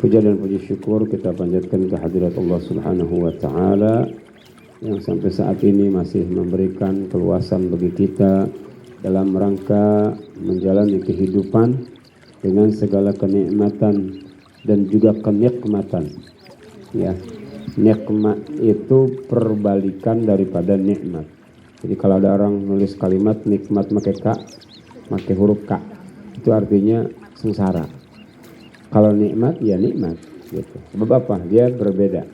Puja dan puji syukur kita panjatkan kehadirat Allah Subhanahu wa Ta'ala yang sampai saat ini masih memberikan keluasan bagi kita dalam rangka menjalani kehidupan dengan segala kenikmatan dan juga kenikmatan. Ya, nikmat itu perbalikan daripada nikmat. Jadi kalau ada orang nulis kalimat nikmat pakai K, pakai huruf K, itu artinya sengsara. Kalau nikmat ya nikmat gitu. Sebab apa? Dia berbeda.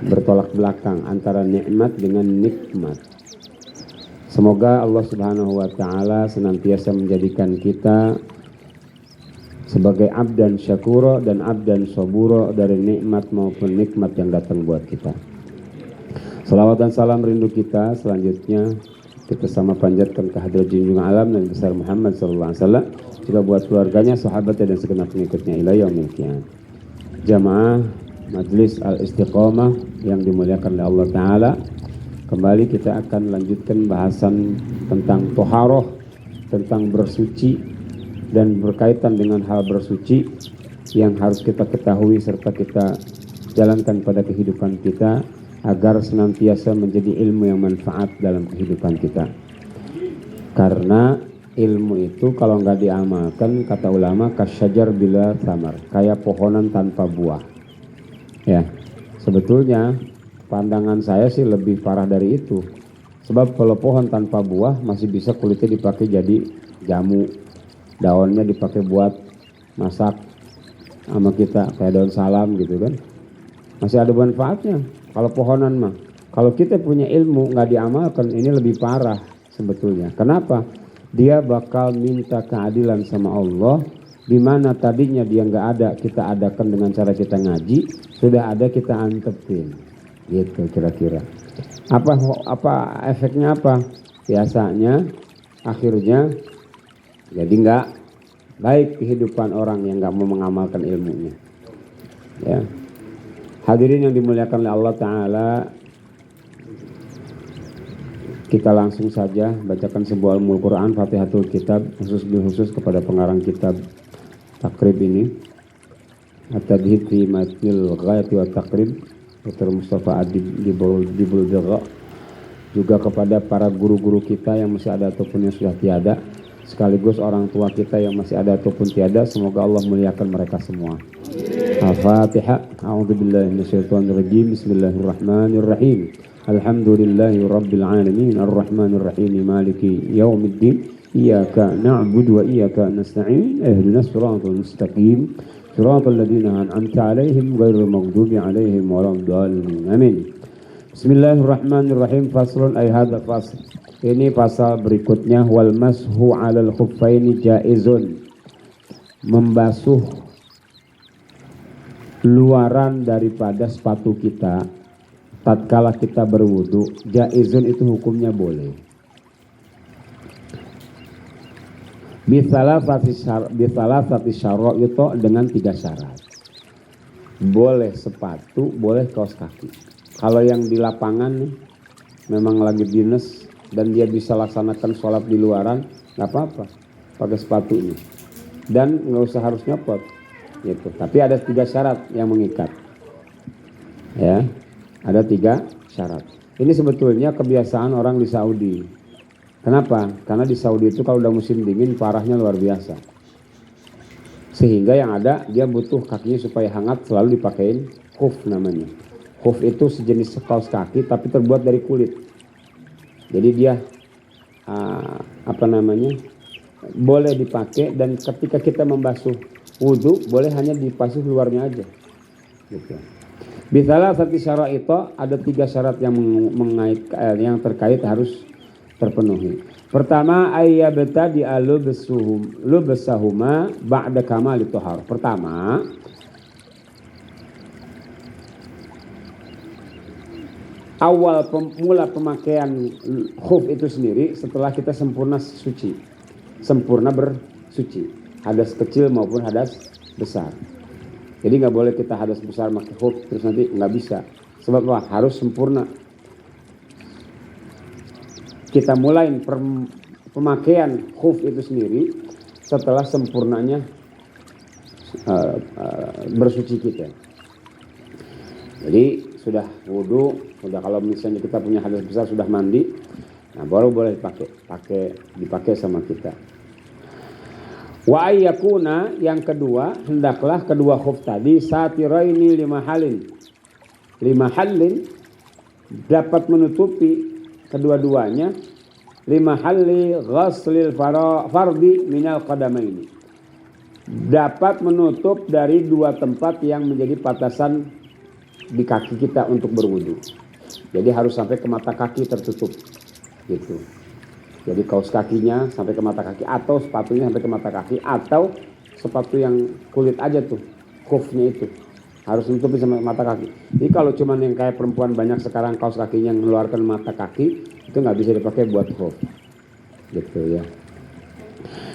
Bertolak belakang antara nikmat dengan nikmat. Semoga Allah Subhanahu wa Ta'ala senantiasa menjadikan kita sebagai abdan syakura dan abdan sabura dari nikmat maupun nikmat yang datang buat kita. Salawat dan salam rindu kita selanjutnya kita sama panjatkan kehadirat junjungan alam Nabi besar Muhammad sallallahu alaihi wasallam, juga buat keluarganya, sahabatnya dan segenap pengikutnya ila yaumil qiyamah. Jamaah Majlis Al-Istiqomah yang dimuliakan oleh Allah Ta'ala, kembali kita akan lanjutkan bahasan tentang toharoh, tentang bersuci dan berkaitan dengan hal bersuci yang harus kita ketahui serta kita jalankan pada kehidupan kita agar senantiasa menjadi ilmu yang manfaat dalam kehidupan kita. Karena ilmu itu kalau nggak diamalkan, kata ulama, kasyajar bila thamar, kayak pohonan tanpa buah. Ya, sebetulnya pandangan saya sih lebih parah dari itu. Sebab kalau pohon tanpa buah masih bisa kulitnya dipakai jadi jamu, daunnya dipakai buat masak sama kita kayak daun salam gitu kan, masih ada manfaatnya. Kalau pohonan mah, kalau kita punya ilmu nggak diamalkan, ini lebih parah sebetulnya. Kenapa? Dia bakal minta keadilan sama Allah, di mana tadinya dia nggak ada, kita adakan dengan cara kita ngaji, sudah ada kita antepin, gitu kira-kira. Apa efeknya apa? Biasanya akhirnya jadi nggak baik kehidupan orang yang nggak mau mengamalkan ilmunya. Ya. Hadirin yang dimuliakan oleh Allah Ta'ala, kita langsung saja bacakan sebuah ilmu Al-Quran, Fatihatul Kitab, khusus kepada pengarang kitab takrib ini, At-Tadhib fi Matnil Ghayati wa Takrib, Dr. Mustafa Adib di Buldaga, juga kepada para guru-guru kita yang masih ada ataupun yang sudah tiada, sekaligus orang tua kita yang masih ada ataupun tiada, semoga Allah muliakan mereka semua. Al-Fatihah. A'udzubillahi minasyaitonirrajim. Bismillahirrahmanirrahim. Alhamdulillahi rabbil alamin, arrahmanir rahim, maliki yaumiddin. Iyyaka na'budu wa iyyaka nasta'in. Ihdinas siratal mustaqim. Siratal ladzina an'amta 'alaihim ghairil maghdubi 'alaihim waladdallin. Amin. Bismillahirrahmanirrahim. Faslun ay hadza fasl. Ini pasal berikutnya, wal mashu 'alal khuffaini jaizun. Membasuh luaran daripada sepatu kita tatkala kita berwudu, jaizun itu hukumnya boleh. Bisalasati syara itu dengan 3 syarat. Boleh sepatu, boleh kaos kaki. Kalau yang di lapangan nih, memang lagi dinas dan dia bisa laksanakan sholat di luaran, nggak apa-apa pakai sepatu ini dan nggak usah harus nyopot gitu. Tapi ada 3 syarat yang mengikat. Ya, ada 3 syarat. Ini sebetulnya kebiasaan orang di Saudi. Kenapa? Karena di Saudi itu kalau udah musim dingin parahnya luar biasa. Sehingga yang ada dia butuh kakinya supaya hangat selalu dipakein khuf namanya. Khuf itu sejenis kaos kaki tapi terbuat dari kulit. Jadi dia boleh dipakai, dan ketika kita membasuh wudu boleh hanya dibasuh luarnya aja. Gitu. Bisalah satu syarat itu ada 3 syarat yang yang terkait harus terpenuhi. Pertama, ayyabta di lubsahuma ba'da kamal tahar. Pertama, awal mula pemakaian khuf itu sendiri setelah kita sempurna suci, sempurna bersuci, hadas kecil maupun hadas besar. Jadi nggak boleh kita hadas besar pakai khuf terus nanti nggak bisa. Sebab apa? Harus sempurna. Kita mulai pemakaian khuf itu sendiri setelah sempurnanya bersuci kita. Jadi sudah wudu, sudah kalau misalnya kita punya hadas besar sudah mandi, nah baru boleh dipakai sama kita. Wa ayyakuna, yang kedua, hendaklah kedua khuf tadi satiraini lima halin dapat menutupi kedua-duanya lima halli ghaslil fardi minal qadamaini, dapat menutup dari dua tempat yang menjadi batasan di kaki kita untuk berwudu. Jadi harus sampai ke mata kaki tertutup gitu. Jadi kaos kakinya sampai ke mata kaki, atau sepatunya sampai ke mata kaki, atau sepatu yang kulit aja tuh, khufnya itu harus nutupi sama mata kaki. Jadi kalau cuman yang kayak perempuan banyak sekarang kaos kakinya yang mengeluarkan mata kaki, itu nggak bisa dipakai buat khuf gitu ya.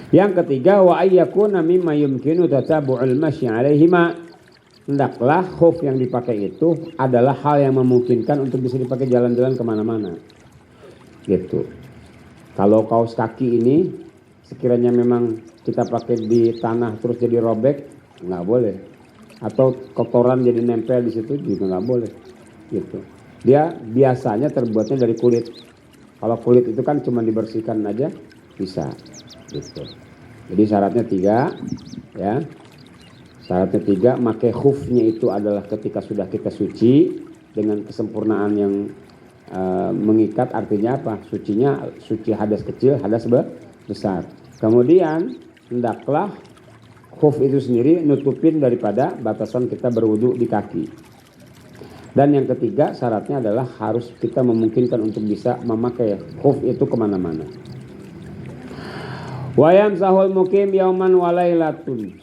Yang ketiga, wa ayyakuna mimma yumkinu tatabu'ul masyi 'alaihima, hendaklah khuf yang dipakai itu adalah hal yang memungkinkan untuk bisa dipakai jalan-jalan kemana-mana gitu. Kalau kaos kaki ini sekiranya memang kita pakai di tanah terus jadi robek, nggak boleh. Atau kotoran jadi nempel di situ juga nggak boleh gitu. Dia biasanya terbuatnya dari kulit. Kalau kulit itu kan cuma dibersihkan aja bisa gitu. Jadi syaratnya 3 ya. Syaratnya 3, pakai khufnya itu adalah ketika sudah kita suci dengan kesempurnaan yang mengikat, artinya apa? Suci hadas kecil, hadas besar. Kemudian hendaklah khuf itu sendiri nutupin daripada batasan kita berwudu di kaki. Dan yang ketiga syaratnya adalah harus kita memungkinkan untuk bisa memakai khuf itu kemana-mana. Wa yamsahul mukim yauman walailatun.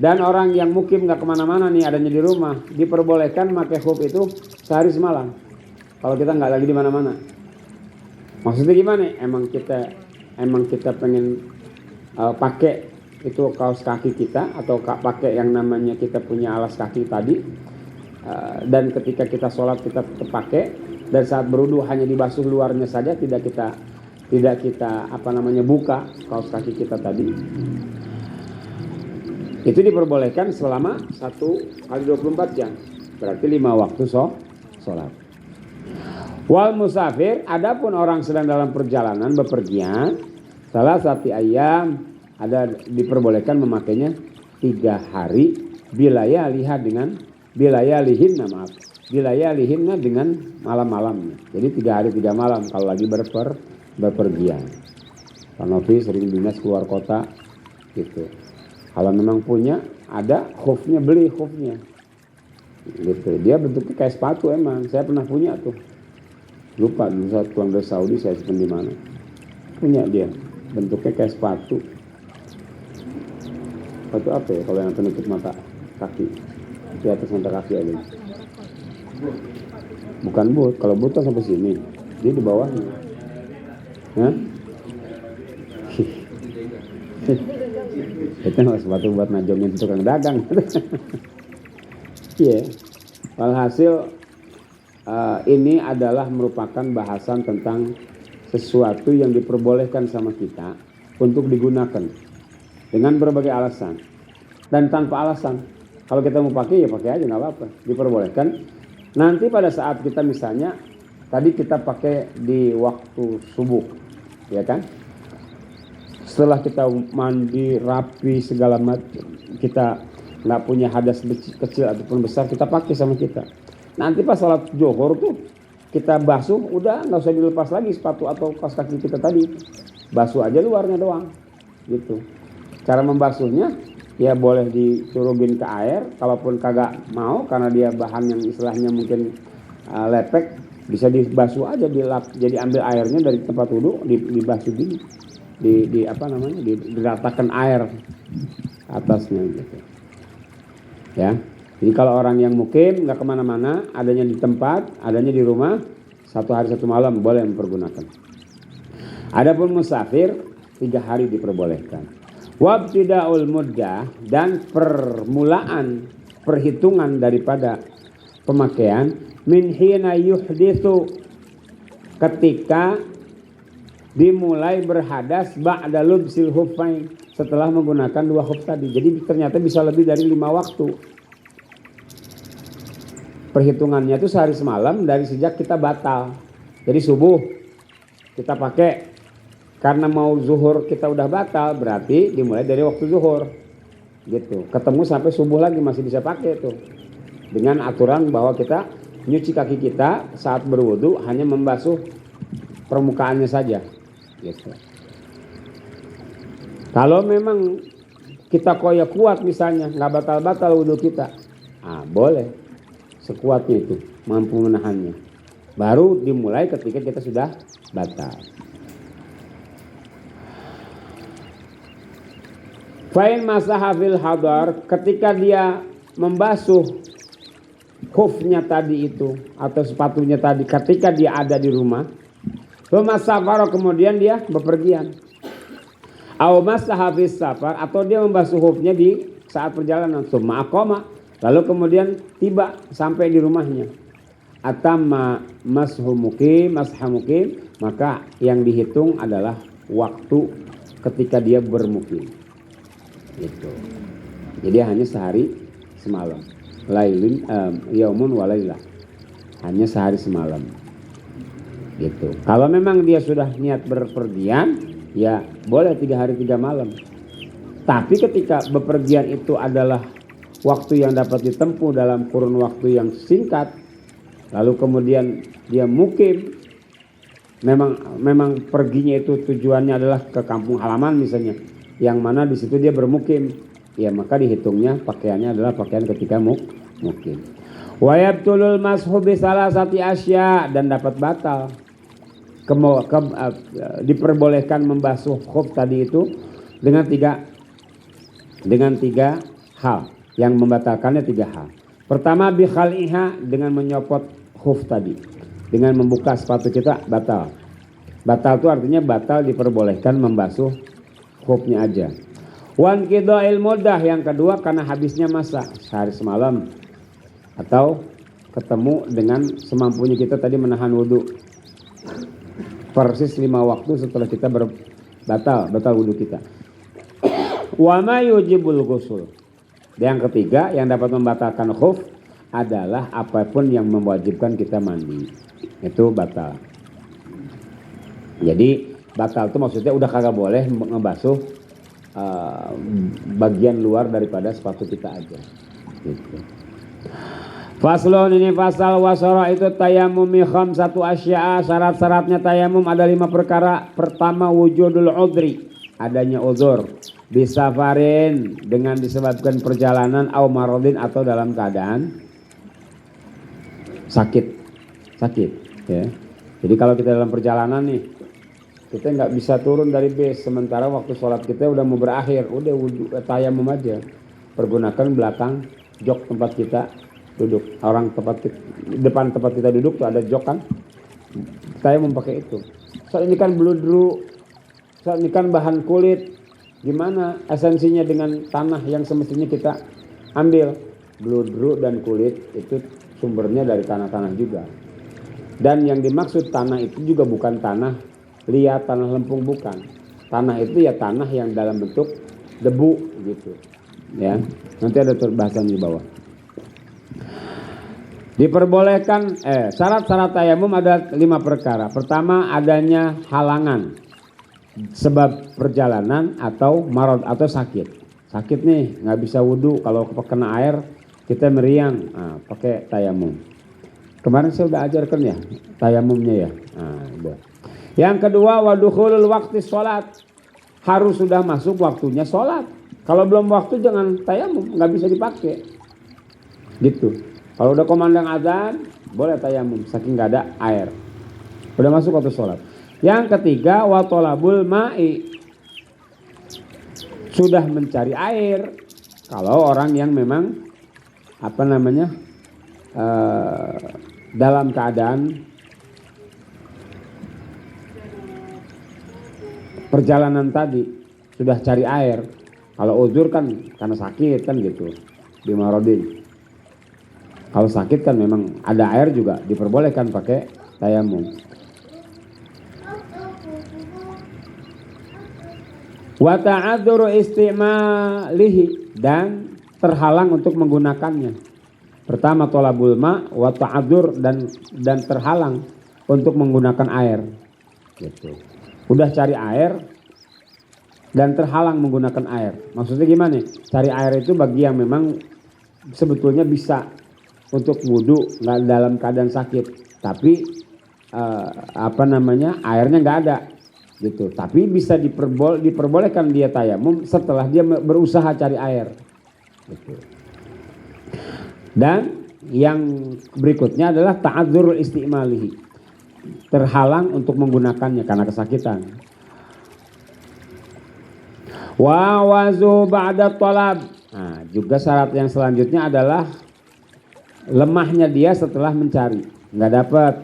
Dan orang yang mukim nggak kemana-mana nih, adanya di rumah, diperbolehkan pakai khuf itu sehari semalam. Kalau kita nggak lagi di mana-mana. Maksudnya gimana? Emang kita pengen pakai itu kaos kaki kita, atau pakai yang namanya kita punya alas kaki tadi, dan ketika kita sholat kita pakai, dan saat berwudu hanya dibasuh luarnya saja, tidak kita buka kaos kaki kita tadi. Itu diperbolehkan selama 1x24 jam. Berarti 5 waktu sholat. Wal musafir, adapun orang sedang dalam perjalanan bepergian, salah satu ayam ada diperbolehkan memakainya 3 hari bilayalihinna dengan malam-malamnya. Jadi 3 hari 3 malam kalau lagi bepergian. Pak Novi sering dinas keluar kota gitu. Kalau memang punya, ada khufnya, beli khufnya gitu. Dia bentuknya kayak sepatu emang. Saya pernah punya tuh. Lupa dulu saat pulang dari Saudi saya simpen di mana. Punya dia. Bentuknya kayak sepatu. Sepatu apa ya kalau yang penutup mata kaki? Di atas mata kaki aja. Bukan boot. Kalau boot kan sampai sini. Dia di bawahnya. Hah? Itu sepatu buat najongin tukang dagang. Iya. Walhasil ini adalah merupakan bahasan tentang sesuatu yang diperbolehkan sama kita untuk digunakan dengan berbagai alasan dan tanpa alasan. Kalau kita mau pakai ya pakai aja, nggak apa-apa, diperbolehkan. Nanti pada saat kita misalnya tadi kita pakai di waktu subuh, ya kan? Setelah kita mandi rapi segala macam, kita nggak punya hadas kecil ataupun besar, kita pakai sama kita. Nanti pas sholat zuhur tuh kita basuh, udah nggak usah dilepas lagi sepatu atau kaos kaki kita tadi, basuh aja luarnya doang, gitu. Cara membasuhnya ya boleh dicurugin ke air, kalaupun kagak mau karena dia bahan yang istilahnya mungkin lepek, bisa dibasuh aja, jadi ambil airnya dari tempat wudhu, dibasuh gini. Diratakan air atasnya gitu ya. Jadi kalau orang yang mukim nggak kemana-mana, adanya di tempat, adanya di rumah, 1 hari 1 malam boleh mempergunakan. Adapun musafir 3 hari diperbolehkan. Wabtidaul muddah, dan perhitungan daripada pemakaian min hina yuhditsu, ketika dimulai berhadas ba'da lubsil khuffain, setelah menggunakan 2 khuf tadi. Jadi ternyata bisa lebih dari 5 waktu. Perhitungannya itu sehari semalam dari sejak kita batal. Jadi subuh kita pakai, karena mau zuhur kita udah batal, berarti dimulai dari waktu zuhur. Gitu. Ketemu sampai subuh lagi masih bisa pakai tuh. Dengan aturan bahwa kita nyuci kaki kita saat berwudu hanya membasuh permukaannya saja. Gitu. Kalau memang kita koya kuat misalnya, nggak batal-batal wudu kita, boleh sekuatnya itu, mampu menahannya. Baru dimulai ketika kita sudah batal. Fa'in masaha fil hadar, ketika dia membasuh khufnya tadi itu atau sepatunya tadi ketika dia ada di rumah, safar, kemudian dia bepergian. Aw masaha fis safar, atau dia membasuh khufnya di saat perjalanan, summa aqama, lalu kemudian tiba sampai di rumahnya. Atamma mashu mukim, maka yang dihitung adalah waktu ketika dia bermukim. Gitu. Jadi hanya sehari semalam. Lailin yaumun wa lailah. Hanya sehari semalam. Gitu. Kalau memang dia sudah niat berpergian, ya boleh 3 hari 3 malam. Tapi ketika bepergian itu adalah waktu yang dapat ditempuh dalam kurun waktu yang singkat, lalu kemudian dia mukim, memang perginya itu tujuannya adalah ke kampung halaman misalnya, yang mana di situ dia bermukim, ya maka dihitungnya pakaiannya adalah pakaian ketika mukim. Wa yabtulul mashu bi salasati asya, dan dapat batal diperbolehkan membasuh khuf tadi itu dengan tiga hal. Yang membatalkannya 3 hal. Pertama, bi khal'iha, dengan menyopot khuf tadi, dengan membuka sepatu kita batal. Batal itu artinya batal diperbolehkan membasuh khufnya aja. Wan qida'il muddah, yang kedua karena habisnya masa sehari semalam, atau ketemu dengan semampunya kita tadi menahan wudu persis 5 waktu setelah kita batal wudu kita. Wa ma yujibul ghusl. Yang ketiga yang dapat membatalkan khuf adalah apapun yang mewajibkan kita mandi, itu batal. Jadi batal itu maksudnya udah kagak boleh ngebasuh bagian luar daripada sepatu kita aja. Gitu. Faslon, ini fasal. Wasara itu tayamumi khamsatu asya'a, syarat-syaratnya tayamum ada 5 perkara. Pertama, wujudul udri, adanya uzur, bisafarin, dengan disebabkan perjalanan, au maradin, atau dalam keadaan sakit ya. Jadi kalau kita dalam perjalanan nih, kita nggak bisa turun dari bis, sementara waktu sholat kita udah mau berakhir, udah tayamum aja, pergunakan belakang jok tempat kita duduk, depan tempat kita duduk tuh ada jok kan, tayamum pakai itu. Soal ini kan bludru, soal ini kan bahan kulit, gimana esensinya dengan tanah yang semestinya kita ambil? Bludru dan kulit itu sumbernya dari tanah-tanah juga. Dan yang dimaksud tanah itu juga bukan tanah liat, tanah lempung, bukan. Tanah itu ya tanah yang dalam bentuk debu gitu. Ya, nanti ada bahasan di bawah. Diperbolehkan syarat-syarat tayamum ada 5 perkara. Pertama, adanya halangan sebab perjalanan atau marad atau sakit. Sakit nih, nggak bisa wudu, kalau kena air kita meriang, pakai tayamum. Kemarin saya udah ajarkan ya tayamumnya ya. Udah. Yang kedua, wadukhulul waktu sholat, harus sudah masuk waktunya sholat. Kalau belum waktu jangan tayamum, nggak bisa dipakai. Gitu. Kalau udah komandang azan, boleh tayamum, saking nggak ada air. Udah masuk waktu sholat. Yang ketiga, watolabul ma'i, sudah mencari air. Kalau orang yang memang dalam keadaan perjalanan tadi sudah cari air. Kalau uzur kan karena sakit kan gitu, bimarodin. Kalau sakit kan memang ada air juga diperbolehkan pakai tayamum. Wa ta'adzuru istimalihi, dan terhalang untuk menggunakannya. Pertama tolabul ma, wa ta'adzur, dan terhalang untuk menggunakan air. Gitu. Udah cari air dan terhalang menggunakan air. Maksudnya gimana? Cari air itu bagi yang memang sebetulnya bisa untuk wudhu nggak dalam keadaan sakit, tapi airnya nggak ada. Gitu. Tapi bisa diperbolehkan dia tayamum setelah dia berusaha cari air. Gitu. Dan yang berikutnya adalah ta'adzurul istimalihi, terhalang untuk menggunakannya karena kesakitan. Wa wazu ba'da talab. Nah, juga syarat yang selanjutnya adalah lemahnya dia setelah mencari, nggak dapat.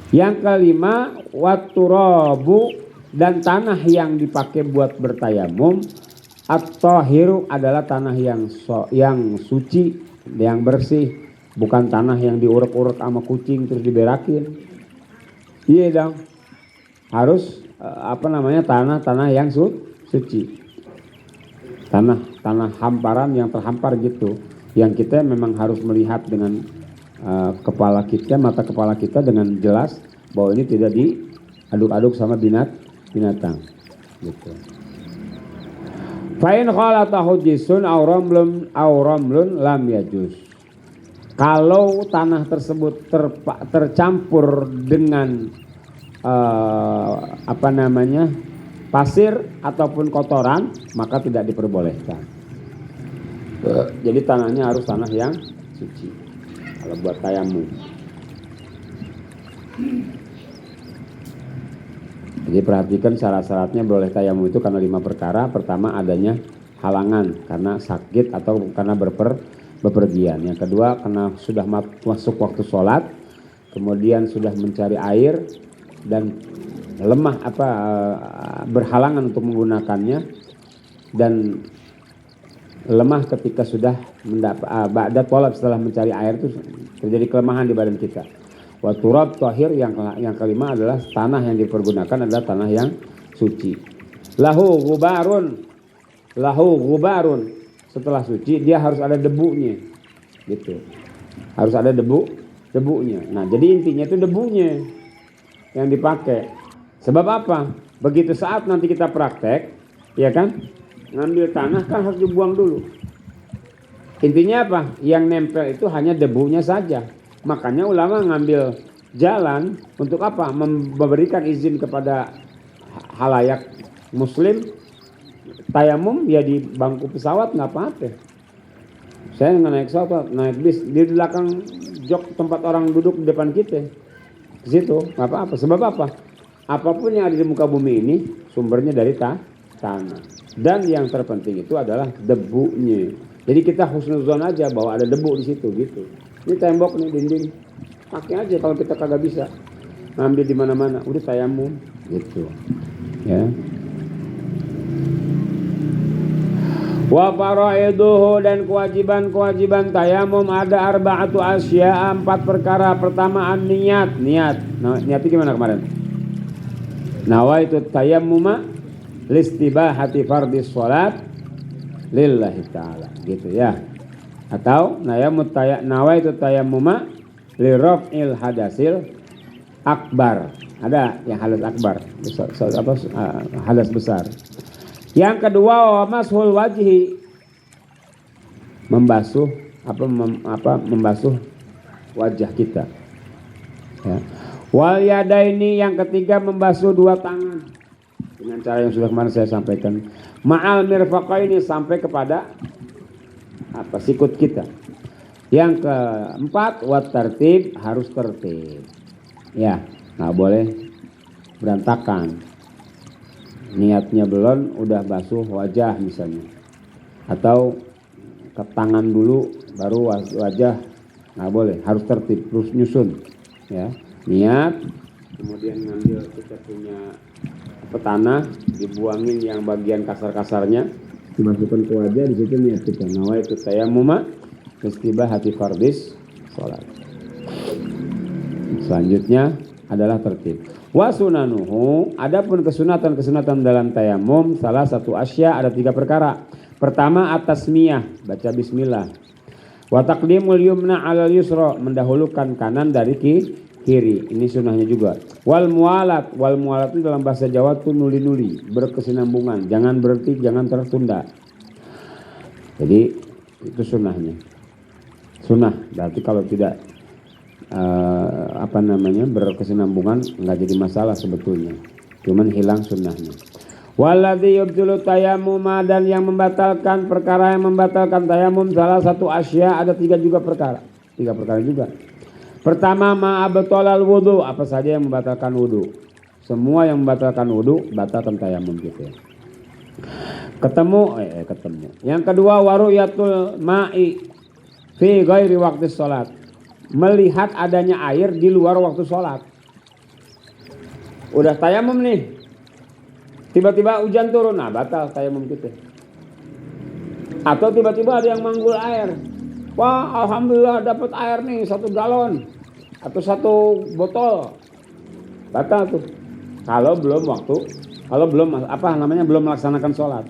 Yang kelima, watturabu, dan tanah yang dipakai buat bertayamum at-tahiru adalah tanah yang suci, yang bersih, bukan tanah yang diurek-urek sama kucing terus diberakin. Iya dong. Harus tanah yang suci. Tanah hamparan yang terhampar gitu. Yang kita memang harus melihat dengan mata kepala kita dengan jelas bahwa ini tidak diaduk-aduk sama binatang gitu. Fa in khalatahu jisun aw ramlun lam yajuz. Kalau tanah tersebut tercampur dengan pasir ataupun kotoran, maka tidak diperbolehkan. Jadi tanahnya harus tanah yang suci kalau buat tayamum. Jadi perhatikan syarat-syaratnya boleh tayamum itu karena 5 perkara. Pertama, adanya halangan karena sakit atau karena bepergian. Yang kedua, karena sudah masuk waktu sholat, kemudian sudah mencari air dan berhalangan untuk menggunakannya, dan lemah ketika sudah ba'da tolab, setelah mencari air itu terjadi kelemahan di badan kita. Wa turab tahir, yang kelima adalah tanah yang dipergunakan adalah tanah yang suci. Lahu ghubarun, setelah suci dia harus ada debunya, gitu. Harus ada debunya. Nah, jadi intinya itu debunya yang dipakai. Sebab apa? Begitu saat nanti kita praktek, ya kan? Ngambil tanah kan harus dibuang dulu. Intinya apa? Yang nempel itu hanya debunya saja. Makanya ulama ngambil jalan untuk apa? Memberikan izin kepada halayak muslim tayamum ya di bangku pesawat, nggak apa-apa. Saya nggak naik pesawat, naik bis di belakang jok tempat orang duduk di depan kita. Di situ nggak apa-apa. Sebab apa? Apapun yang ada di muka bumi ini sumbernya dari tanah. Dan yang terpenting itu adalah debunya. Jadi kita husnuzon aja bahwa ada debu di situ gitu. Ini tembok nih, dinding. Pakai aja kalau kita kagak bisa. Ngambil di mana-mana, udah tayamum gitu. Ya. Wa faraiduhu, dan kewajiban tayamum ada arba'atu asya, 4 perkara. Pertama niat. Nah, niatnya gimana kemarin? Nawaitu tayammuma listibahati fardis sholat lillahi ta'ala, gitu ya. Atau nawaitu tayammuma liraf'il hadasil akbar. Ada yang hadas akbar, hadas besar. Yang kedua, mashul wajhi, membasuh wajah kita. Ya. Wal yadaini, yang ketiga membasuh 2 tangan dengan cara yang sudah kemarin saya sampaikan. Ma'al mirfaqaini, sampai kepada sikut kita. Yang keempat, wat tertib, harus tertib. Ya, nggak boleh berantakan. Niatnya belum, udah basuh wajah misalnya. Atau ke tangan dulu, baru wajah. Nggak boleh, harus tertib, terus nyusun. Ya, niat, kemudian ngambil kita punya tanah, dibuangin yang bagian kasar-kasarnya, dimasukkan ke wajah, di situ niat kita. Nawaitu tayammuma istibahati fardis sholat. Selanjutnya adalah tertib. Wa sunanuhu, adapun kesunatan dalam tayamum salah satu asya, ada 3 perkara. Pertama at-tasmiyah, baca bismillah. Wa taqdimul yumna 'alal yusra, mendahulukan kanan dari kiri. Ini sunnahnya juga. Wal mualat itu dalam bahasa Jawa tuh nuli-nuli, berkesinambungan, jangan berhenti, jangan tertunda. Jadi itu sunnahnya. Sunnah berarti kalau tidak berkesinambungan nggak jadi masalah sebetulnya, cuman hilang sunnahnya. Walladzi yubtilu tayammuma, dan yang membatalkan perkara yang membatalkan tayamum salah satu asya, ada 3 perkara juga. Pertama ma'abtalal wudu, apa saja yang membatalkan wudu. Semua yang membatalkan wudu batalkan tayamum gitu ya. Ketemu. Yang kedua waruyatul ma'i fi ghairi waqti sholat, melihat adanya air di luar waktu sholat. Udah tayamum nih, tiba-tiba hujan turun, nah batal tayamum kita. Atau tiba-tiba ada yang manggul air, wah alhamdulillah dapat air nih 1 galon atau 1 botol, batal tuh. Kalau belum melaksanakan sholat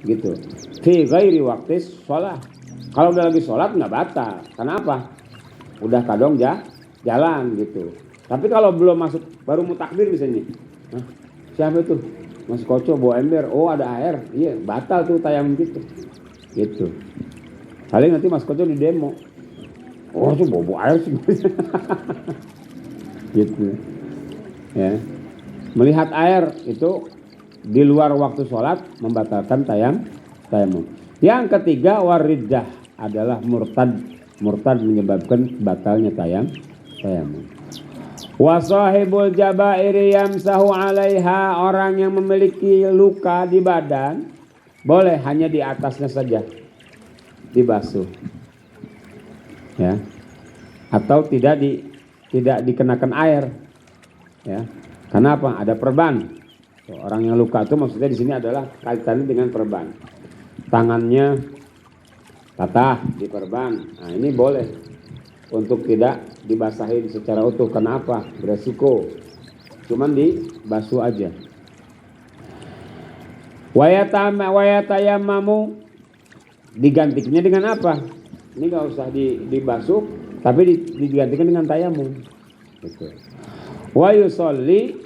gitu. Fi ghairi waqti sholat, kalau udah lagi sholat nggak batal. Kenapa? Udah kadang jalan gitu. Tapi kalau belum masuk, baru mau takbir misalnya, siapa itu? Mas Koco bawa ember, oh ada air, iya batal tuh tayamum gitu. Paling nanti Mas Koco di demo, oh tuh bawa air sih. Gitu ya. Melihat air itu di luar waktu sholat membatalkan tayamum. Yang ketiga wariddah, adalah murtad menyebabkan batalnya tayamum. Wa sahibul jabairi yamsahu 'alaiha, orang yang memiliki luka di badan boleh hanya di atasnya saja dibasuh. Ya. Atau tidak dikenakan air. Ya. Kenapa? Ada perban. Orang yang luka itu maksudnya di sini adalah kaitannya dengan perban. Tangannya patah di perban. Nah, ini boleh untuk tidak dibasahin secara utuh. Kenapa? Beresiko. Cuman dibasuh aja. Wayatayammamu, digantinya dengan apa? Ini nggak usah dibasuh, tapi digantikan dengan tayamum. Gitu. Wa yusolli,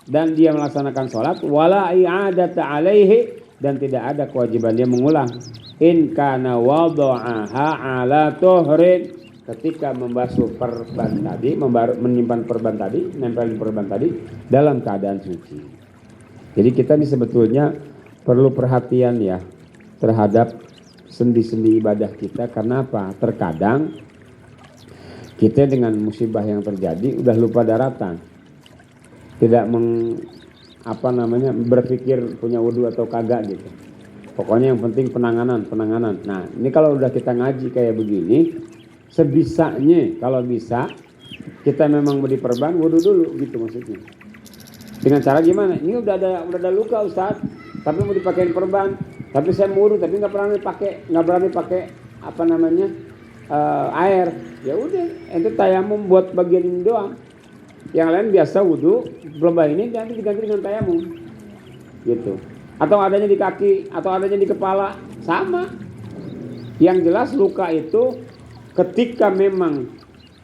dan dia melaksanakan sholat. Wala i'adata alaihi, dan tidak ada kewajiban dia mengulang. In kana wada'aha ala tuhrin, ketika membasuh perban tadi, menyimpan perban tadi, nempelin perban tadi dalam keadaan suci. Jadi kita ini sebetulnya perlu perhatian ya terhadap sendi-sendi ibadah kita. Karena apa? Terkadang kita dengan musibah yang terjadi udah lupa daratan, tidak berpikir punya wudu atau kagak gitu. Pokoknya yang penting penanganan. Nah ini kalau udah kita ngaji kayak begini, sebisanya kalau bisa kita memang beri perban, wudu dulu gitu maksudnya. Dengan cara gimana? Ini udah ada luka Ustaz, tapi mau dipakein perban, tapi saya mau wudu tapi nggak berani pakai air. Ya udah, itu tayamum buat bagian ini doang. Yang lain biasa wudu, belum ini nanti diganti dengan tayamum gitu. Atau adanya di kaki, atau adanya di kepala, sama. Yang jelas luka itu ketika memang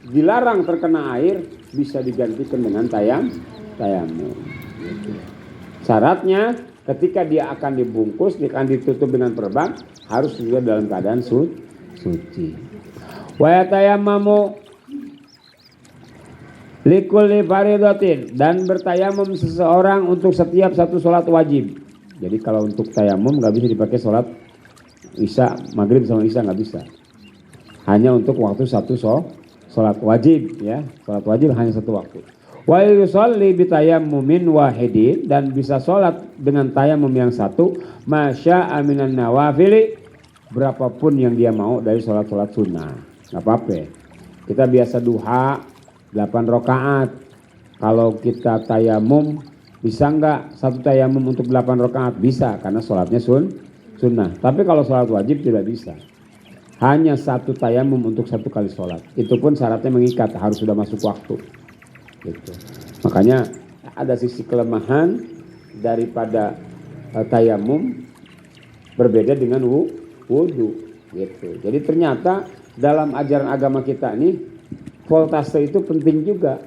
dilarang terkena air, bisa digantikan dengan tayamum. Syaratnya ketika dia akan dibungkus, dia akan ditutup dengan perban, harus juga dalam keadaan suci. Wa yatayammamu likulli faridatin, dan bertayamum seseorang untuk setiap satu sholat wajib. Jadi kalau untuk tayamum nggak bisa dipakai sholat isya, maghrib sama isya nggak bisa. Hanya untuk waktu satu sholat wajib ya. Sholat wajib hanya satu waktu. Wa yusalli bitayammumin wahidin, dan bisa sholat dengan tayamum yang satu, masya'a minan nawafili, berapapun yang dia mau dari sholat-sholat sunnah. Nggak apa-apa. Kita biasa duha 8 rakaat. Kalau kita tayamum, bisa nggak satu tayamum untuk 8 rakaat? Bisa, karena sholatnya sunnah. Tapi kalau sholat wajib tidak bisa. Hanya satu tayamum untuk satu kali sholat. Itu pun syaratnya mengikat, harus sudah masuk waktu. Gitu. Makanya ada sisi kelemahan daripada tayamum berbeda dengan wudu gitu. Jadi ternyata dalam ajaran agama kita ini voltase itu penting juga.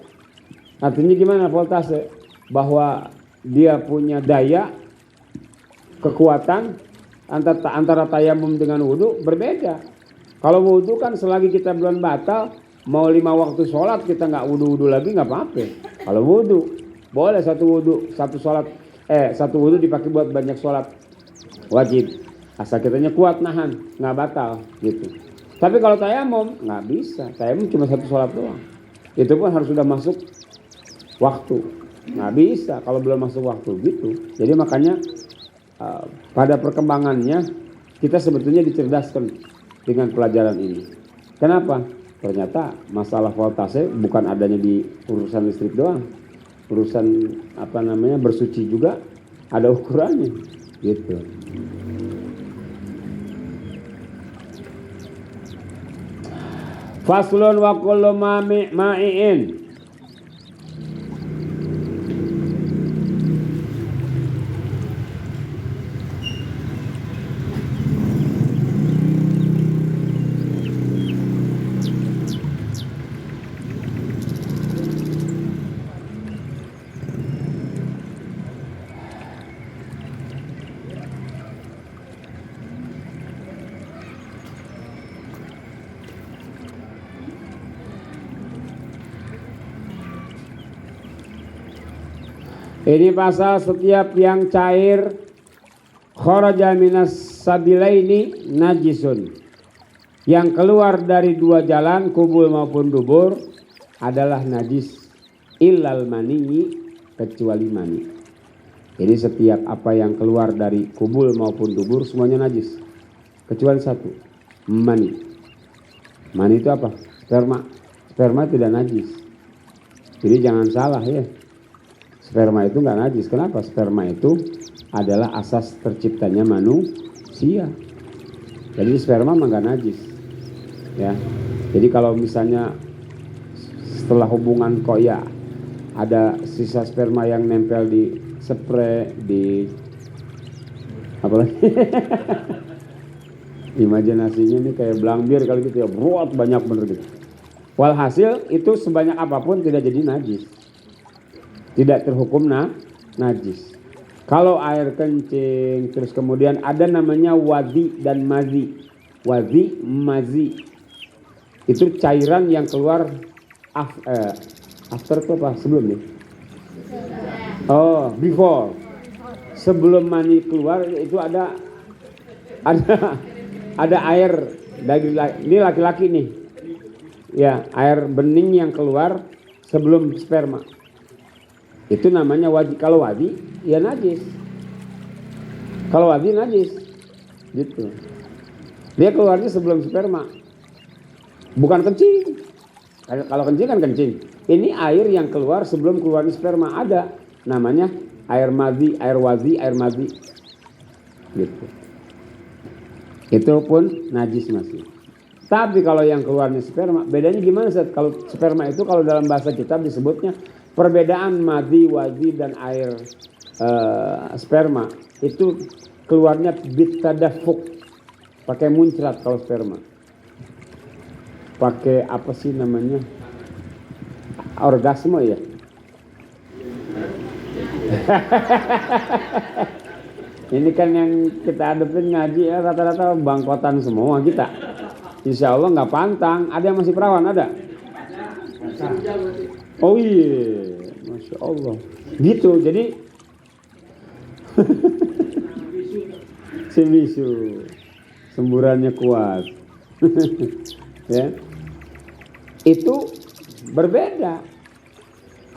Artinya gimana voltase? Bahwa dia punya daya kekuatan antara tayamum dengan wudu berbeda. Kalau wudu kan selagi kita belum batal, mau 5 waktu sholat kita nggak wudu lagi nggak apa-apa. Kalau wudu boleh satu wudu dipakai buat banyak sholat wajib. Asal kitanya kuat nahan, nggak batal gitu. Tapi kalau tayamum nggak bisa. Tayamum cuma satu sholat doang. Itu pun harus sudah masuk waktu. Nggak bisa kalau belum masuk waktu gitu. Jadi makanya pada perkembangannya kita sebetulnya dicerdaskan dengan pelajaran ini. Kenapa? Ternyata masalah voltase bukan adanya di urusan listrik doang. Urusan bersuci juga ada ukurannya gitu. Faslun wa kullu ma'i'in. Ini pasal setiap yang cair kharaja minas sabilaini najisun. Yang keluar dari 2 jalan kubul maupun dubur adalah najis illal mani, kecuali mani. Jadi setiap apa yang keluar dari kubul maupun dubur semuanya najis. Kecuali satu, mani. Mani itu apa? Sperma. Sperma tidak najis. Jadi jangan salah ya. Sperma itu nggak najis. Kenapa? Sperma itu adalah asas terciptanya manusia. Jadi sperma mah nggak najis. Ya. Jadi kalau misalnya setelah hubungan koya ada sisa sperma yang nempel di spray, di apa lagi? Imajinasinya ini kayak belambir kali gitu ya, beruat banyak bener gitu. Walhasil itu sebanyak apapun tidak jadi najis. Tidak terhukum najis. Kalau air kencing, terus kemudian ada namanya wadhi dan mazi. Wadhi, mazi. Itu cairan yang keluar after itu apa? Sebelum nih? Oh, before. Sebelum mani keluar itu ada air dari ini laki-laki nih. Ya, air bening yang keluar sebelum sperma. Itu namanya wadi. Kalau wadi ya najis. Kalau wadi najis gitu. Dia keluarnya sebelum sperma, bukan kencing. Kalau kencing kan kencing. Ini air yang keluar sebelum keluarnya sperma, ada namanya air madhi, air wadi, air madhi gitu. Itu pun najis masih. Tapi kalau yang keluarnya sperma, bedanya gimana Ustaz? Kalau sperma itu kalau dalam bahasa kitab disebutnya perbedaan madhi, wadi dan air sperma itu keluarnya bitadafuk, pakai muncrat. Kalau sperma pakai apa sih namanya, orgasme ya. Ini kan yang kita hadapin ngaji ya rata-rata bangkotan semua kita. Insya Allah nggak pantang. Ada yang masih perawan ada? Oh iya, Masya Allah. Gitu, jadi si bisu semburannya kuat. Ya. Itu berbeda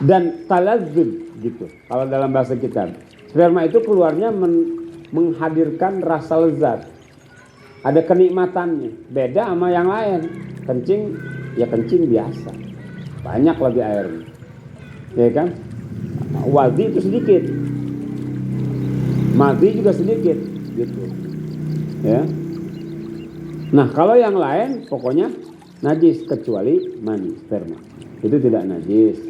dan taladzud gitu. Kalau dalam bahasa kita, sperma itu keluarnya menghadirkan rasa lezat. Ada kenikmatannya, beda sama yang lain. Kencing ya kencing biasa, banyak lagi airnya, ya kan? Wadi itu sedikit, madhi juga sedikit, gitu, ya. Nah kalau yang lain pokoknya najis kecuali mani, sperma, itu tidak najis.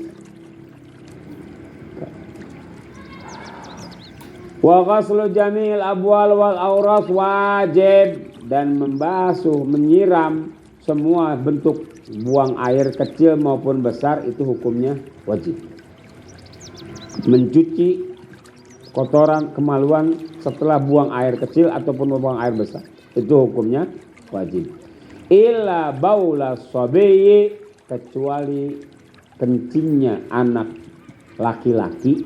Wa ghaslu jami'il abwal wal auras wajib, dan membasuh, menyiram semua bentuk buang air kecil maupun besar itu hukumnya wajib. Mencuci kotoran kemaluan setelah buang air kecil ataupun buang air besar itu hukumnya wajib. Illa baula sabiyi, kecuali kencingnya anak laki-laki,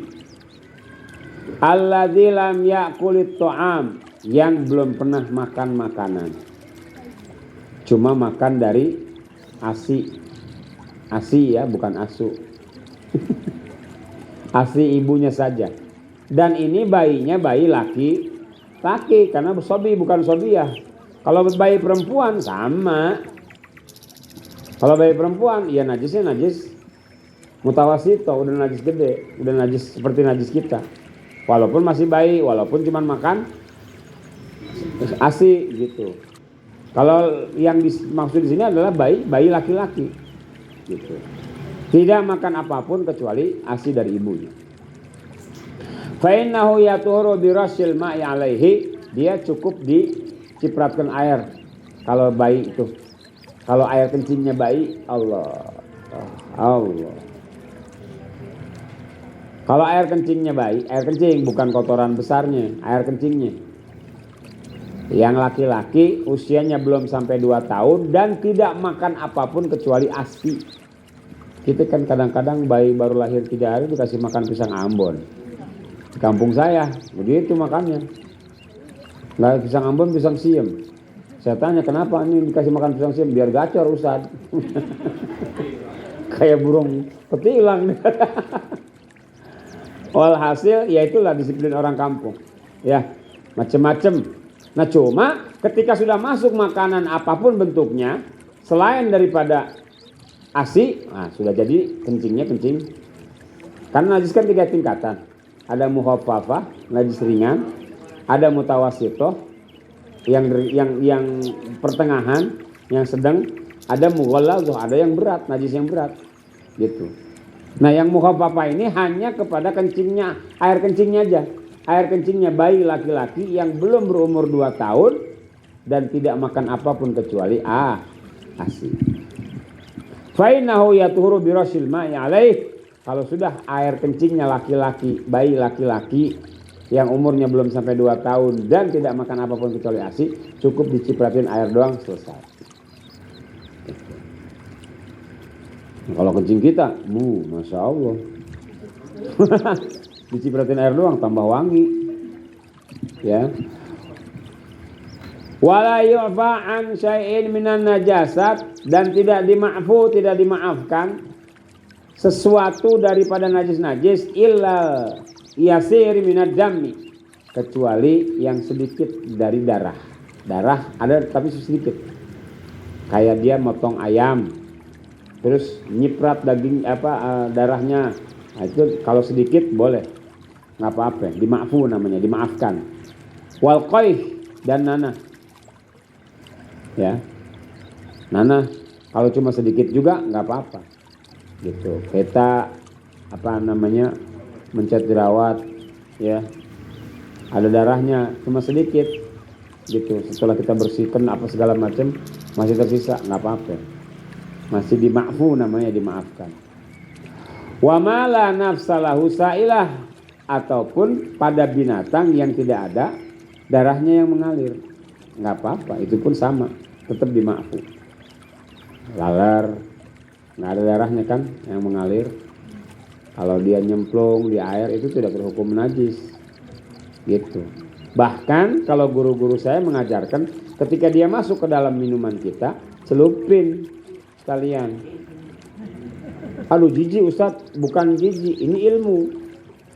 alladzi lam ya'kulit ta'am, yang belum pernah makan makanan, cuma makan dari asi ya, bukan asu. Asi ibunya saja. Dan ini bayinya bayi laki-laki, karena sobi bukan sobiah. Kalau bayi perempuan sama. Kalau bayi perempuan ya najisnya najis mutawasito, udah najis gede, udah najis seperti najis kita. Walaupun masih bayi, walaupun cuma makan asi gitu. Kalau yang dimaksud di sini adalah bayi laki-laki gitu. Tidak makan apapun kecuali asi dari ibunya. Fa innahu yatuhuru bi rasyil ma'i alaihi, dia cukup dicipratkan air kalau bayi itu. Kalau air kencingnya bayi, Allah. Kalau air kencingnya bayi, air kencing bukan kotoran besarnya, air kencingnya. Yang laki-laki usianya belum sampai 2 tahun dan tidak makan apapun kecuali ASI. Kita kan kadang-kadang bayi baru lahir 3 hari dikasih makan pisang Ambon. Di kampung saya begitu makannya. Nggak pisang Ambon, pisang siem. Saya tanya kenapa ini dikasih makan pisang siem, biar gacor Ustaz. Kayak burung petilang. Walhasil ya itulah disiplin orang kampung. Ya, macam-macam. Nah cuma ketika sudah masuk makanan apapun bentuknya selain daripada ASI, nah sudah jadi kencingnya kencing. Karena najis kan 3 tingkatan. Ada muhaffafah, najis ringan, ada mutawasitoh, yang pertengahan, yang sedang, ada mughalladzah, ada yang berat, najis yang berat. Gitu. Nah yang muhaffafah ini hanya kepada kencingnya, air kencingnya aja. Air kencingnya bayi laki-laki yang belum berumur 2 tahun dan tidak makan apapun kecuali ASI. Fa innahu yatuhuru bi rasyil ma'i alaih. Kalau sudah air kencingnya laki-laki, bayi laki-laki yang umurnya belum sampai 2 tahun dan tidak makan apapun kecuali ASI, cukup dicipratin air doang, selesai. Nah, kalau kencing kita, Masya Allah. Dicipratin air doang tambah wangi. Ya. Wala yu'fa an syai'in minan najasat, dan tidak dimaafkan sesuatu daripada najis-najis illa yasir minad dami, kecuali yang sedikit dari darah. Darah ada tapi sedikit. Kayak dia motong ayam terus nyiprat daging darahnya. Nah, itu kalau sedikit boleh. Enggak apa-apa, dimaafu namanya, dimaafkan. Wal qaih dan nanah. Ya. Nanah kalau cuma sedikit juga enggak apa-apa. Gitu. Kita mencet jerawat, ya, ada darahnya cuma sedikit, gitu. Setelah kita bersihkan apa segala macam masih tersisa, nggak apa-apa, masih dimaafu namanya, dimaafkan. Wa ma la nafsalahu sa'ilah, ataupun pada binatang yang tidak ada darahnya yang mengalir, nggak apa-apa, itu pun sama, tetap dimaafu. Laler nggak ada darahnya kan yang mengalir, kalau dia nyemplung di air itu tidak berhukum najis, gitu. Bahkan kalau guru-guru saya mengajarkan ketika dia masuk ke dalam minuman kita, celupin sekalian. Aduh jijik Ustaz, bukan jijik, ini ilmu.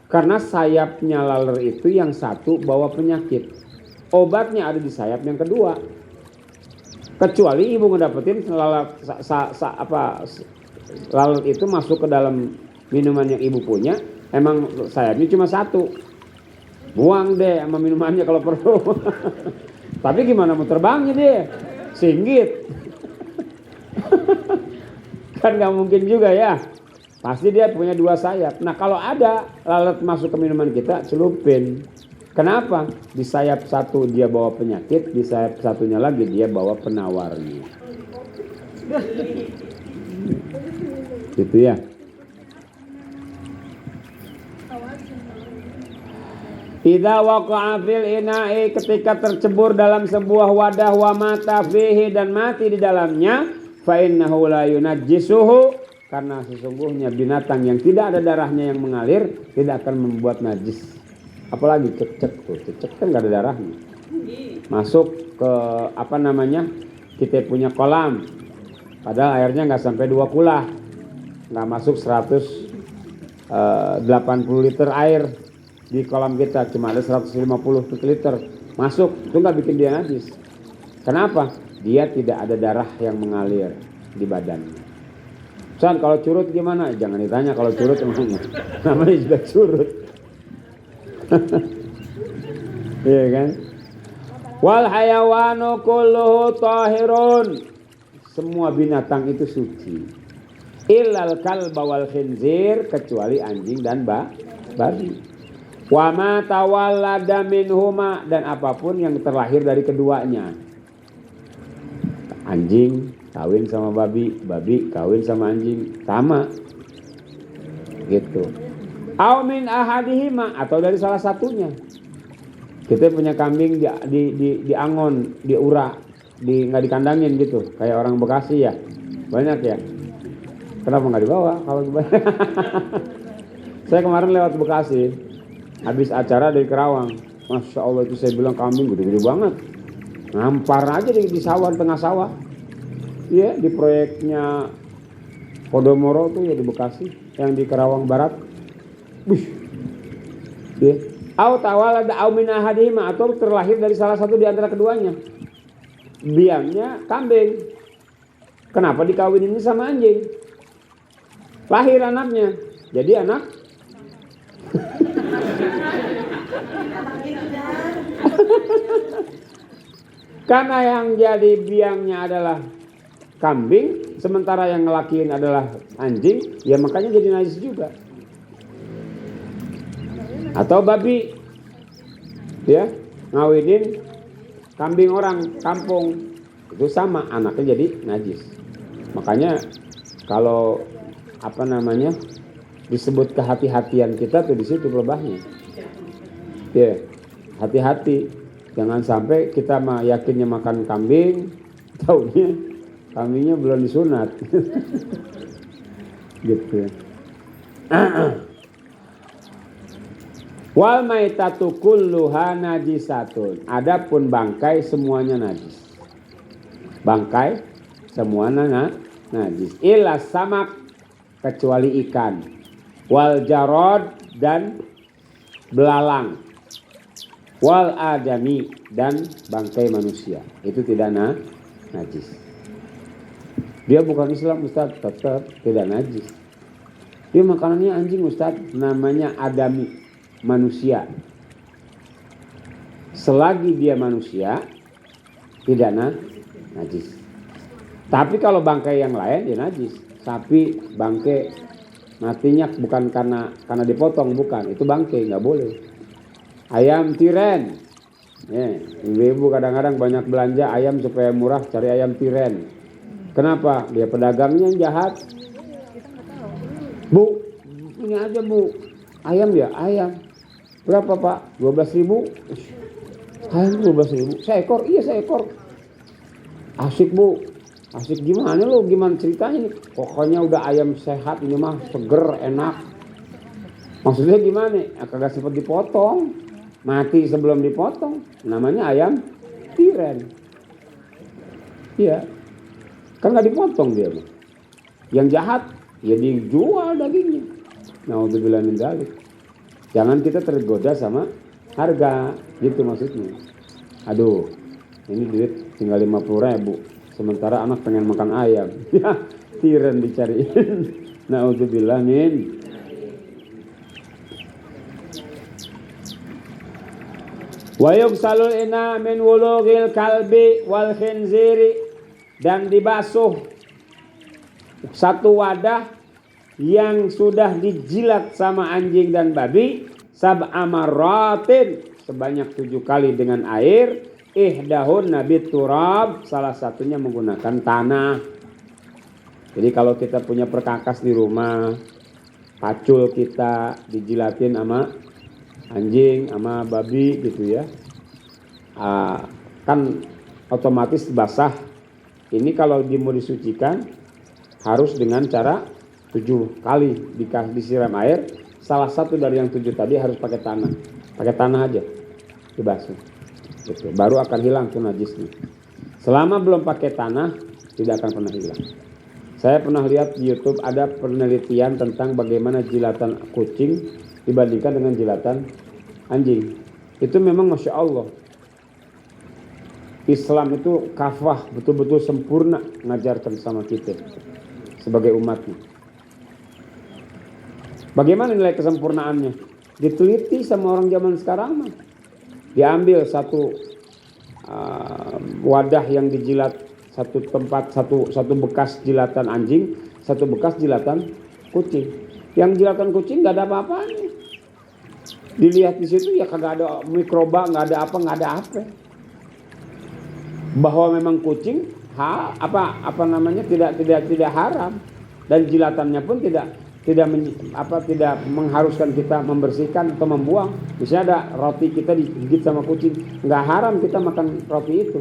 Karena sayapnya laler itu yang satu bawa penyakit, obatnya ada di sayap yang kedua. Kecuali ibu ngedapetin lalat itu masuk ke dalam minuman yang ibu punya, emang sayapnya cuma satu, buang deh sama minumannya kalau perlu. Tapi gimana mau terbangnya dia, singgit. Kan nggak mungkin juga ya, pasti dia punya 2 sayap. Nah kalau ada lalat masuk ke minuman kita, celupin, Kenapa? Di sayap satu dia bawa penyakit, di sayap satunya lagi dia bawa penawarnya. Gitu ya. Idza waqa'a fil ina'i, ketika tercebur dalam sebuah wadah, wa mata fihi, dan mati di dalamnya, fa innahu la yunajjisuhu, karena sesungguhnya binatang yang tidak ada darahnya yang mengalir tidak akan membuat najis. Apalagi cecek tuh, cecek kan nggak ada darahnya. Masuk ke kita punya kolam, padahal airnya nggak sampai 2 kulah, nggak masuk 180 liter air di kolam kita, cuma ada 150 liter masuk, itu nggak bikin dia najis. Kenapa? Dia tidak ada darah yang mengalir di badannya. San, kalau curut gimana? Jangan ditanya kalau curut, namanya juga curut. Iya kan? Wal hayawanu kulluhu tahirun, semua binatang itu suci. Illal kalba wal khinzir, kecuali anjing dan babi. Wa ma tawallada minhuma, dan apapun yang terlahir dari keduanya. Anjing kawin sama babi, babi kawin sama anjing, sama. Gitu. Au min ahadihima, atau dari salah satunya. Kita punya kambing di angon, di ura, nggak dikandangin gitu, kayak orang Bekasi ya, banyak ya. Kenapa nggak dibawa kalau banyak? Saya kemarin lewat Bekasi, habis acara dari Kerawang, masya Allah itu saya bilang kambing gede-gede banget, ngampar aja di sawah, tengah sawah. Iya, di proyeknya Podomoro tuh ya, di Bekasi, yang di Kerawang Barat. Bush, ya. Au tawalada au min ahadihima, atau terlahir dari salah satu di antara keduanya. Biangnya kambing. Kenapa dikawinin ini sama anjing? Lahir anaknya, jadi anak. Karena yang jadi biangnya adalah kambing, sementara yang ngelakiin adalah anjing, ya makanya jadi najis juga. Atau babi, ya, ngawinin kambing orang kampung, itu sama, anaknya jadi najis. Makanya kalau disebut kehati-hatian kita tuh di situ pelebahnya. Ya, hati-hati, jangan sampai kita yakinnya makan kambing, taunya kambingnya belum disunat. Gitu. Wal maitatu kulluha najisatun, adapun bangkai semuanya najis. Bangkai semuanya najis. Illa samak, kecuali ikan. Wal jarod, dan belalang. Wal adami, dan bangkai manusia. Itu tidak najis. Dia bukan Islam Ustaz, tetap tidak najis. Dia makanannya anjing Ustaz, namanya adami, manusia. Selagi dia manusia tidak najis. Tapi kalau bangkai yang lain dia najis. Sapi bangkai matinya bukan karena dipotong, bukan, itu bangkai, nggak boleh. Ayam tiren, ibu-ibu kadang-kadang banyak belanja ayam supaya murah, cari ayam tiren. Kenapa? Dia pedagangnya yang jahat. Bu, ini aja bu, ayam ya, ayam. Berapa Pak? 12.000. Ayam 12.000. Seekor? Iya seekor. Asik bu. Asik gimana lo? Gimana ceritanya nih? Pokoknya udah ayam sehat ini mah, seger, enak. Maksudnya gimana? Kagak sempat dipotong. Mati sebelum dipotong. Namanya ayam tiren. Iya. Kan gak dipotong dia. Yang jahat, ya dijual dagingnya. Naudzubillah min dzalik. Jangan kita tergoda sama harga, gitu maksudnya. Aduh, ini duit tinggal 50.000, sementara anak pengen makan ayam. Ya, tiren dicariin. Naudzubillah min. Wa yugsalul ina min wulughil kalbi wal khinziri, dan dibasuh satu wadah yang sudah dijilat sama anjing dan babi sab'a marratin, sebanyak 7 kali dengan air, ihdahun nabit turab, salah satunya menggunakan tanah. Jadi kalau kita punya perkakas di rumah, pacul kita dijilatin sama anjing, sama babi gitu ya, kan otomatis basah. Ini kalau mau disucikan harus dengan cara 7 kali disiram air. Salah satu dari yang 7 tadi harus pakai tanah aja dibasuh gitu. Baru akan hilang tuh najisnya. Selama belum pakai tanah tidak akan pernah hilang. Saya pernah lihat di YouTube ada penelitian tentang bagaimana jilatan kucing dibandingkan dengan jilatan anjing. Itu memang Masya Allah, Islam itu kafah, betul-betul sempurna mengajarkan sama kita sebagai umatnya. Bagaimana nilai kesempurnaannya? Diteliti sama orang zaman sekarang mah. Diambil satu wadah yang dijilat, satu tempat, satu bekas jilatan anjing, satu bekas jilatan kucing. Yang jilatan kucing nggak ada apa-apanya. Dilihat di situ ya kagak ada mikroba, nggak ada apa. Bahwa memang kucing tidak haram, dan jilatannya pun tidak mengharuskan kita membersihkan atau membuang. Misalnya ada roti kita digigit sama kucing, nggak haram kita makan roti itu,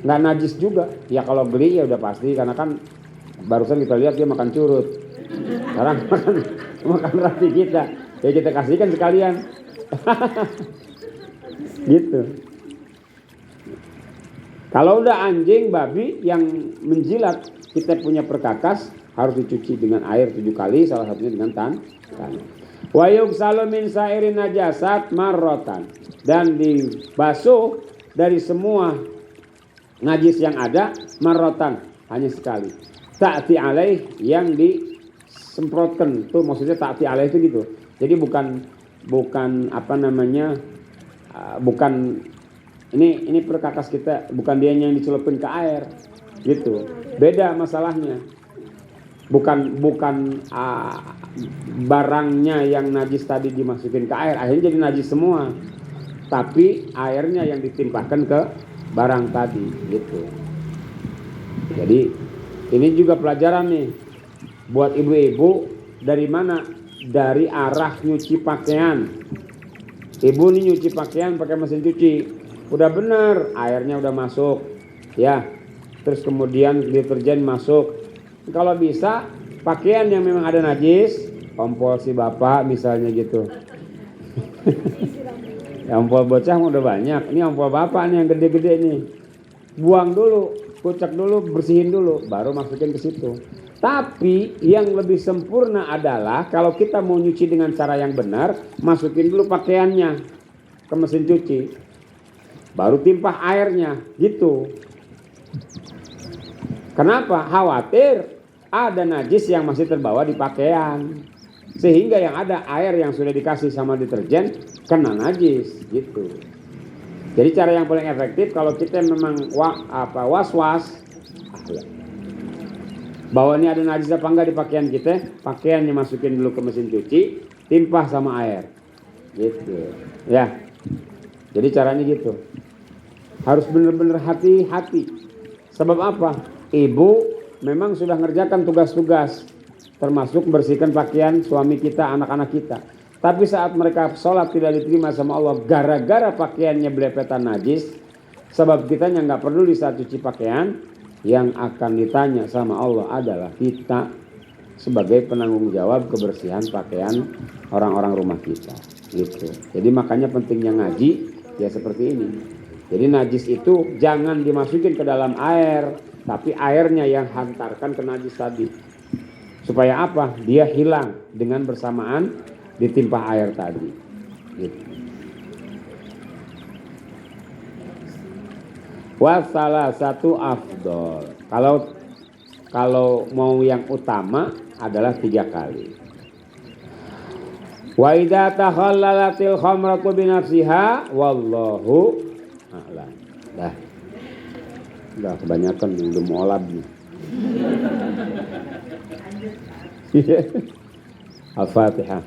nggak najis juga. Ya kalau beli ya udah pasti, karena kan barusan kita lihat dia makan curut. Sekarang makan roti kita, ya kita kasihkan sekalian. Gitu. Kalau udah anjing, babi yang menjilat, kita punya perkakas, harus dicuci dengan air 7 kali, salah satunya dengan tanah. Wa yughsalu min sa'irin najasat marratan, dan dibasuh dari semua najis yang ada marratan, hanya sekali. Ta'ti alaih, yang disemprotkan, tuh maksudnya ta'ti alaih itu gitu. Jadi bukan ini perkakas kita, bukan dia yang dicelupin ke air gitu. Beda masalahnya. Bukan barangnya yang najis tadi dimasukin ke air, akhirnya jadi najis semua. Tapi airnya yang ditimpahkan ke barang tadi gitu. Jadi ini juga pelajaran nih buat ibu-ibu. Dari mana? Dari arah nyuci pakaian. Ibu nih nyuci pakaian pakai mesin cuci, udah bener, airnya udah masuk ya, terus kemudian deterjen masuk. Kalau bisa pakaian yang memang ada najis, ompol si bapak misalnya gitu. Ya, ompol bocah udah banyak, ini ompol bapak nih yang gede-gede nih, buang dulu, kucek dulu, bersihin dulu, baru masukin ke situ. Tapi yang lebih sempurna adalah kalau kita mau nyuci dengan cara yang benar, masukin dulu pakaiannya ke mesin cuci, baru timpah airnya gitu. Kenapa? Khawatir ada najis yang masih terbawa di pakaian, sehingga yang ada air yang sudah dikasih sama deterjen kena najis gitu. Jadi cara yang paling efektif kalau kita memang was-was bahwa ini ada najis apa enggak di pakaian kita, pakaiannya masukin dulu ke mesin cuci, timpah sama air gitu ya. Jadi caranya gitu, harus benar-benar hati-hati. Sebab apa? Ibu memang sudah ngerjakan tugas-tugas, termasuk bersihkan pakaian suami kita, anak-anak kita. Tapi saat mereka sholat tidak diterima sama Allah gara-gara pakaiannya belepetan najis, sebab kitanya nggak peduli saat cuci pakaian, yang akan ditanya sama Allah adalah kita sebagai penanggung jawab kebersihan pakaian orang-orang rumah kita. Gitu. Jadi makanya pentingnya ngaji ya seperti ini. Jadi najis itu jangan dimasukin ke dalam air, tapi airnya yang hantarkan ke najis tadi. Supaya apa? Dia hilang dengan bersamaan ditimpah air tadi. Gitu. Wasalah satu afdol. Kalau mau yang utama adalah 3 kali. Wa idza takhallalatil khamratu bi nafsiha wallahu a'lam. Udah kebanyakan udah mualab nih. Al-Fatihah.